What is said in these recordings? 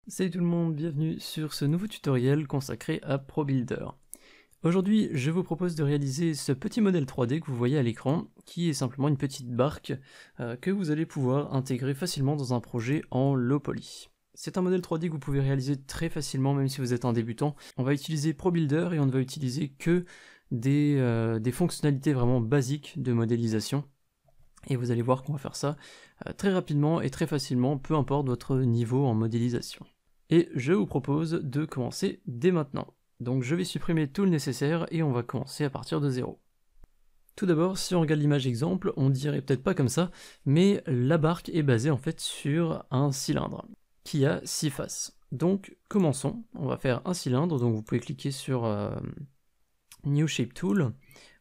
Salut tout le monde, bienvenue sur ce nouveau tutoriel consacré à ProBuilder. Aujourd'hui, je vous propose de réaliser ce petit modèle 3D que vous voyez à l'écran, qui est simplement une petite barque que vous allez pouvoir intégrer facilement dans un projet en low poly. C'est un modèle 3D que vous pouvez réaliser très facilement même si vous êtes un débutant. On va utiliser ProBuilder et on ne va utiliser que des fonctionnalités vraiment basiques de modélisation. Et vous allez voir qu'on va faire ça très rapidement et très facilement, peu importe votre niveau en modélisation. Et je vous propose de commencer dès maintenant. Donc je vais supprimer tout le nécessaire et on va commencer à partir de 0. Tout d'abord, si on regarde l'image exemple, on dirait peut-être pas comme ça, mais la barque est basée en fait sur un cylindre qui a 6 faces. Donc commençons, on va faire un cylindre, donc vous pouvez cliquer sur New Shape Tool,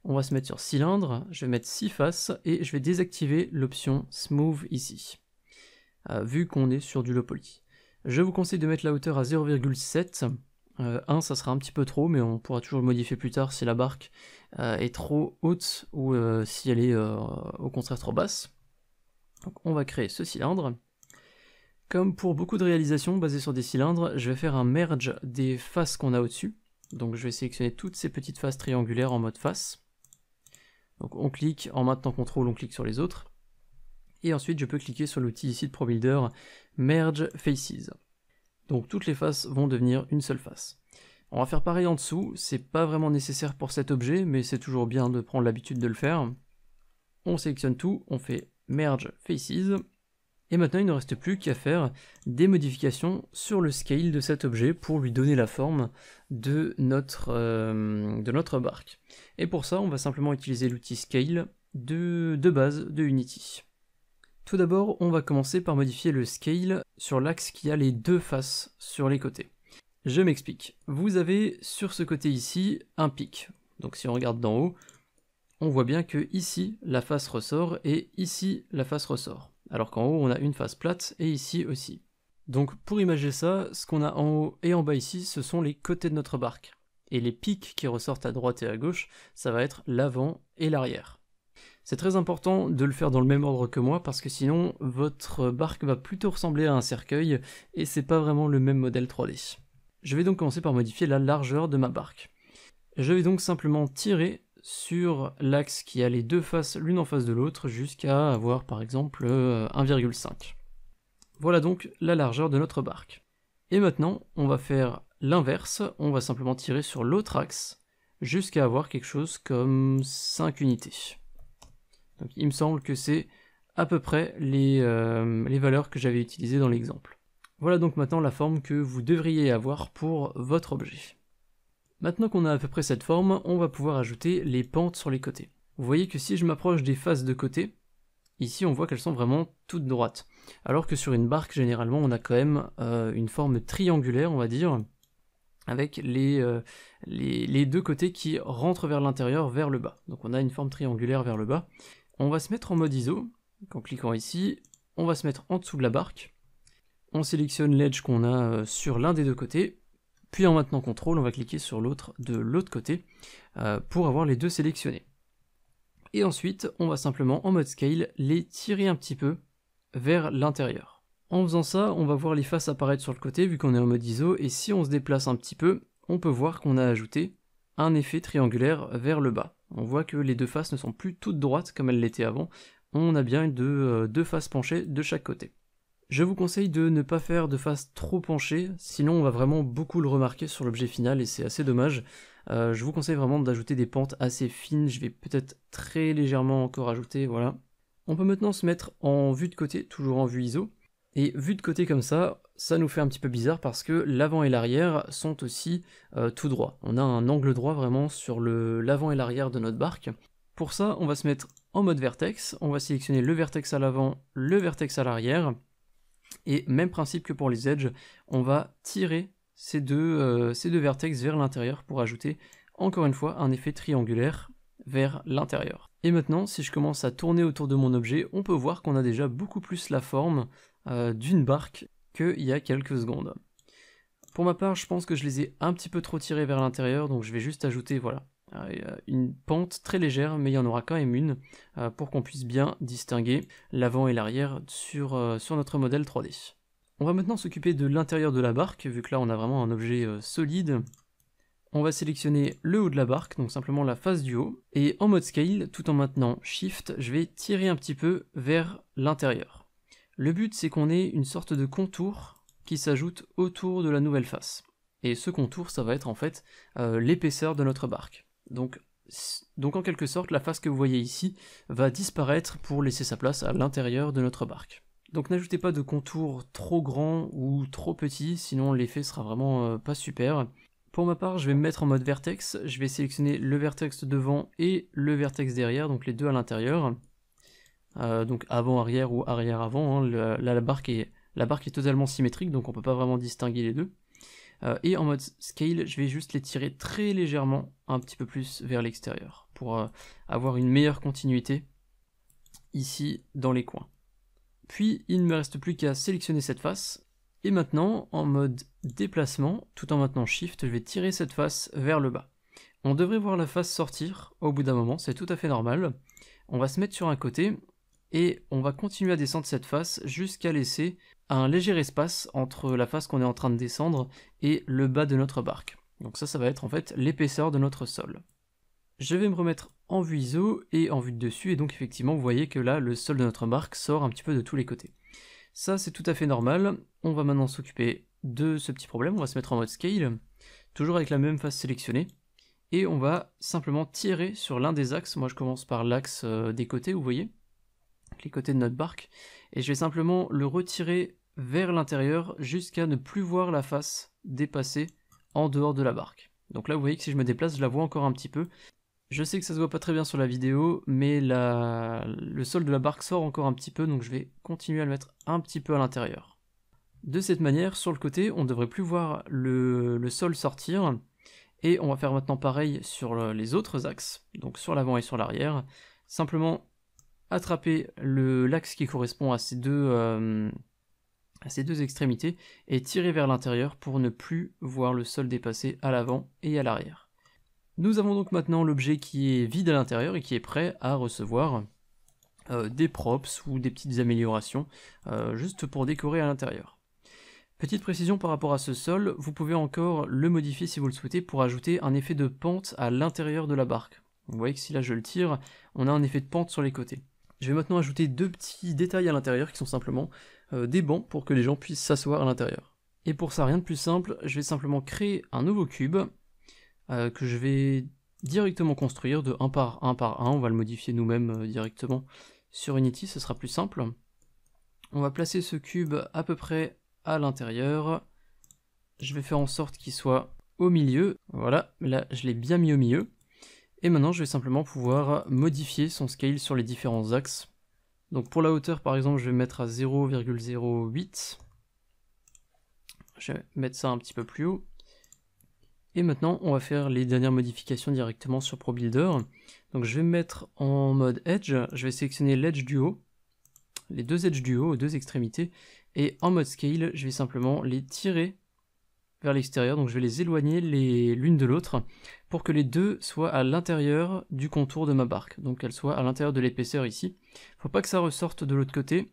on va se mettre sur cylindre, je vais mettre 6 faces et je vais désactiver l'option Smooth ici, vu qu'on est sur du low poly. Je vous conseille de mettre la hauteur à 0,7, 1 ça sera un petit peu trop, mais on pourra toujours le modifier plus tard si la barque est trop haute ou si elle est au contraire trop basse. Donc on va créer ce cylindre. Comme pour beaucoup de réalisations basées sur des cylindres, je vais faire un merge des faces qu'on a au-dessus. Donc je vais sélectionner toutes ces petites faces triangulaires en mode face. Donc on clique, en maintenant CTRL, on clique sur les autres. Et ensuite je peux cliquer sur l'outil ici de ProBuilder, Merge Faces. Donc toutes les faces vont devenir une seule face. On va faire pareil en dessous, c'est pas vraiment nécessaire pour cet objet, mais c'est toujours bien de prendre l'habitude de le faire. On sélectionne tout, on fait Merge Faces, et maintenant il ne reste plus qu'à faire des modifications sur le scale de cet objet pour lui donner la forme de notre barque. Et pour ça, on va simplement utiliser l'outil Scale de base de Unity. Tout d'abord, on va commencer par modifier le scale sur l'axe qui a les deux faces sur les côtés. Je m'explique. Vous avez sur ce côté ici un pic. Donc si on regarde d'en haut, on voit bien que ici la face ressort et ici la face ressort. Alors qu'en haut on a une face plate et ici aussi. Donc pour imaginer ça, ce qu'on a en haut et en bas ici, ce sont les côtés de notre barque. Et les pics qui ressortent à droite et à gauche, ça va être l'avant et l'arrière. C'est très important de le faire dans le même ordre que moi parce que sinon votre barque va plutôt ressembler à un cercueil et c'est pas vraiment le même modèle 3D. Je vais donc commencer par modifier la largeur de ma barque. Je vais donc simplement tirer sur l'axe qui a les deux faces l'une en face de l'autre jusqu'à avoir par exemple 1,5. Voilà donc la largeur de notre barque. Et maintenant on va faire l'inverse, on va simplement tirer sur l'autre axe jusqu'à avoir quelque chose comme 5 unités. Donc il me semble que c'est à peu près les valeurs que j'avais utilisées dans l'exemple. Voilà donc maintenant la forme que vous devriez avoir pour votre objet. Maintenant qu'on a à peu près cette forme, on va pouvoir ajouter les pentes sur les côtés. Vous voyez que si je m'approche des faces de côté, ici on voit qu'elles sont vraiment toutes droites. Alors que sur une barque, généralement, on a quand même une forme triangulaire, on va dire, avec les deux côtés qui rentrent vers l'intérieur, vers le bas. Donc on a une forme triangulaire vers le bas. On va se mettre en mode ISO, en cliquant ici, on va se mettre en dessous de la barque, on sélectionne l'edge qu'on a sur l'un des deux côtés, puis en maintenant CTRL, on va cliquer sur l'autre de l'autre côté pour avoir les deux sélectionnés. Et ensuite, on va simplement en mode scale les tirer un petit peu vers l'intérieur. En faisant ça, on va voir les faces apparaître sur le côté vu qu'on est en mode ISO, et si on se déplace un petit peu, on peut voir qu'on a ajouté un effet triangulaire vers le bas. On voit que les deux faces ne sont plus toutes droites comme elles l'étaient avant, on a bien deux faces penchées de chaque côté. Je vous conseille de ne pas faire de face trop penchée, sinon on va vraiment beaucoup le remarquer sur l'objet final et c'est assez dommage. Je vous conseille vraiment d'ajouter des pentes assez fines, je vais peut-être très légèrement encore ajouter, voilà. On peut maintenant se mettre en vue de côté, toujours en vue ISO, et vue de côté comme ça nous fait un petit peu bizarre parce que l'avant et l'arrière sont aussi tout droit. On a un angle droit vraiment sur l'avant et l'arrière de notre barque. Pour ça, on va se mettre en mode vertex, on va sélectionner le vertex à l'avant, le vertex à l'arrière, et même principe que pour les edges, on va tirer ces deux vertex vers l'intérieur pour ajouter encore une fois un effet triangulaire vers l'intérieur. Et maintenant, si je commence à tourner autour de mon objet, on peut voir qu'on a déjà beaucoup plus la forme d'une barque qu'il y a quelques secondes. Pour ma part, je pense que je les ai un petit peu trop tirés vers l'intérieur, donc je vais juste ajouter, voilà, une pente très légère, mais il y en aura quand même une, pour qu'on puisse bien distinguer l'avant et l'arrière sur notre modèle 3D. On va maintenant s'occuper de l'intérieur de la barque, vu que là on a vraiment un objet solide. On va sélectionner le haut de la barque, donc simplement la face du haut, et en mode scale, tout en maintenant Shift, je vais tirer un petit peu vers l'intérieur. Le but c'est qu'on ait une sorte de contour qui s'ajoute autour de la nouvelle face. Et ce contour, ça va être en fait l'épaisseur de notre barque. Donc en quelque sorte, la face que vous voyez ici va disparaître pour laisser sa place à l'intérieur de notre barque. Donc n'ajoutez pas de contour trop grand ou trop petit, sinon l'effet sera vraiment pas super. Pour ma part, je vais me mettre en mode vertex, je vais sélectionner le vertex devant et le vertex derrière, donc les deux à l'intérieur. Donc avant-arrière ou arrière-avant, hein. Là la barque est totalement symétrique, donc on peut pas vraiment distinguer les deux. Et en mode scale, je vais juste les tirer très légèrement un petit peu plus vers l'extérieur, pour avoir une meilleure continuité ici dans les coins. Puis il ne me reste plus qu'à sélectionner cette face, et maintenant en mode déplacement, tout en maintenant Shift, je vais tirer cette face vers le bas. On devrait voir la face sortir au bout d'un moment, c'est tout à fait normal. On va se mettre sur un côté, et on va continuer à descendre cette face jusqu'à laisser un léger espace entre la face qu'on est en train de descendre et le bas de notre barque. Donc ça va être en fait l'épaisseur de notre sol. Je vais me remettre en vue ISO et en vue de dessus, et donc effectivement vous voyez que là le sol de notre barque sort un petit peu de tous les côtés. Ça c'est tout à fait normal. On va maintenant s'occuper de ce petit problème, on va se mettre en mode scale, toujours avec la même face sélectionnée, et on va simplement tirer sur l'un des axes. Moi je commence par l'axe des côtés, vous voyez, les côtés de notre barque, et je vais simplement le retirer vers l'intérieur jusqu'à ne plus voir la face dépasser en dehors de la barque. Donc là vous voyez que si je me déplace, je la vois encore un petit peu. Je sais que ça se voit pas très bien sur la vidéo, mais le sol de la barque sort encore un petit peu, donc je vais continuer à le mettre un petit peu à l'intérieur. De cette manière, sur le côté, on ne devrait plus voir le sol sortir, et on va faire maintenant pareil sur les autres axes, donc sur l'avant et sur l'arrière. Simplement attraper l'axe qui correspond à ces deux extrémités et tirer vers l'intérieur pour ne plus voir le sol dépasser à l'avant et à l'arrière. Nous avons donc maintenant l'objet qui est vide à l'intérieur et qui est prêt à recevoir des props ou des petites améliorations juste pour décorer à l'intérieur. Petite précision par rapport à ce sol, vous pouvez encore le modifier si vous le souhaitez pour ajouter un effet de pente à l'intérieur de la barque. Vous voyez que si là je le tire, on a un effet de pente sur les côtés. Je vais maintenant ajouter deux petits détails à l'intérieur qui sont simplement des bancs pour que les gens puissent s'asseoir à l'intérieur. Et pour ça, rien de plus simple, je vais simplement créer un nouveau cube que je vais directement construire de 1 par 1 par 1, on va le modifier nous-mêmes directement sur Unity, ce sera plus simple. On va placer ce cube à peu près à l'intérieur, je vais faire en sorte qu'il soit au milieu, voilà, là je l'ai bien mis au milieu. Et maintenant je vais simplement pouvoir modifier son scale sur les différents axes. Donc pour la hauteur par exemple je vais mettre à 0,08. Je vais mettre ça un petit peu plus haut. Et maintenant on va faire les dernières modifications directement sur ProBuilder. Donc je vais me mettre en mode Edge, je vais sélectionner l'Edge du haut, les deux edges du haut aux deux extrémités, et en mode Scale je vais simplement les tirer vers l'extérieur, donc je vais les éloigner l'une de l'autre pour que les deux soient à l'intérieur du contour de ma barque, donc qu'elles soient à l'intérieur de l'épaisseur ici. Faut pas que ça ressorte de l'autre côté,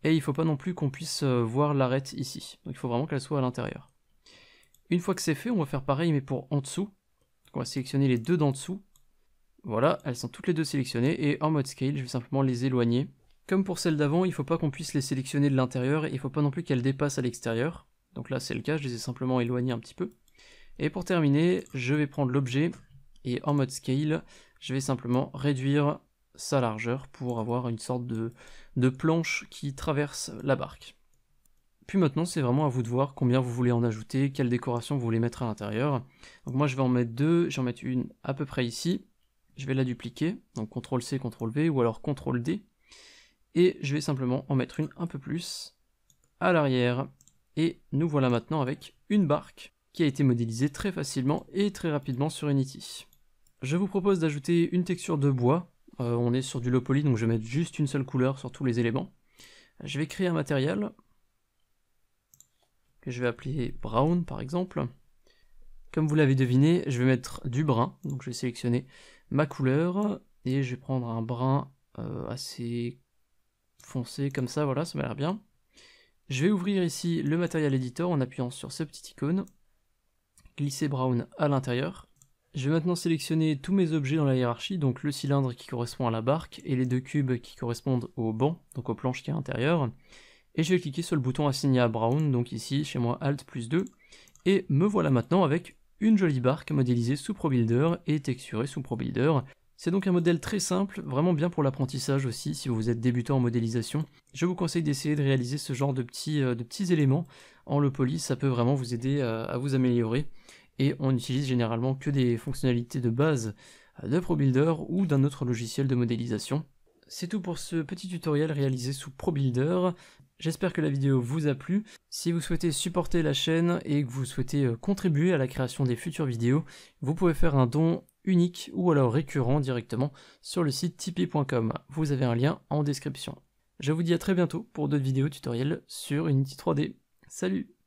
et il faut pas non plus qu'on puisse voir l'arête ici, donc il faut vraiment qu'elle soit à l'intérieur. Une fois que c'est fait, on va faire pareil mais pour en dessous, donc on va sélectionner les deux d'en dessous, voilà, elles sont toutes les deux sélectionnées, et en mode Scale je vais simplement les éloigner. Comme pour celle d'avant, il faut pas qu'on puisse les sélectionner de l'intérieur, et il faut pas non plus qu'elles dépassent à l'extérieur. Donc là c'est le cas, je les ai simplement éloignés un petit peu. Et pour terminer, je vais prendre l'objet et en mode scale, je vais simplement réduire sa largeur pour avoir une sorte de planche qui traverse la barque. Puis maintenant c'est vraiment à vous de voir combien vous voulez en ajouter, quelle décoration vous voulez mettre à l'intérieur. Donc moi je vais en mettre deux, je vais en mettre une à peu près ici. Je vais la dupliquer, donc CTRL-C, CTRL-V ou alors CTRL-D. Et je vais simplement en mettre une un peu plus à l'arrière. Et nous voilà maintenant avec une barque qui a été modélisée très facilement et très rapidement sur Unity. Je vous propose d'ajouter une texture de bois. On est sur du low poly, donc je vais mettre juste une seule couleur sur tous les éléments. Je vais créer un matériel que je vais appeler brown par exemple. Comme vous l'avez deviné, je vais mettre du brun, donc je vais sélectionner ma couleur et je vais prendre un brun assez foncé comme ça, voilà, ça m'a l'air bien. Je vais ouvrir ici le Material Editor en appuyant sur ce petit icône, glisser Brown à l'intérieur. Je vais maintenant sélectionner tous mes objets dans la hiérarchie, donc le cylindre qui correspond à la barque et les deux cubes qui correspondent au banc, donc aux planches qui est à l'intérieur. Et je vais cliquer sur le bouton assigné à Brown, donc ici chez moi Alt+2, et me voilà maintenant avec une jolie barque modélisée sous ProBuilder et texturée sous ProBuilder. C'est donc un modèle très simple, vraiment bien pour l'apprentissage aussi si vous êtes débutant en modélisation. Je vous conseille d'essayer de réaliser ce genre de petits éléments en low poly, ça peut vraiment vous aider à vous améliorer. Et on n'utilise généralement que des fonctionnalités de base de ProBuilder ou d'un autre logiciel de modélisation. C'est tout pour ce petit tutoriel réalisé sous ProBuilder. J'espère que la vidéo vous a plu. Si vous souhaitez supporter la chaîne et que vous souhaitez contribuer à la création des futures vidéos, vous pouvez faire un don unique ou alors récurrent directement sur le site tipeee.com. Vous avez un lien en description. Je vous dis à très bientôt pour d'autres vidéos tutoriels sur Unity 3D. Salut!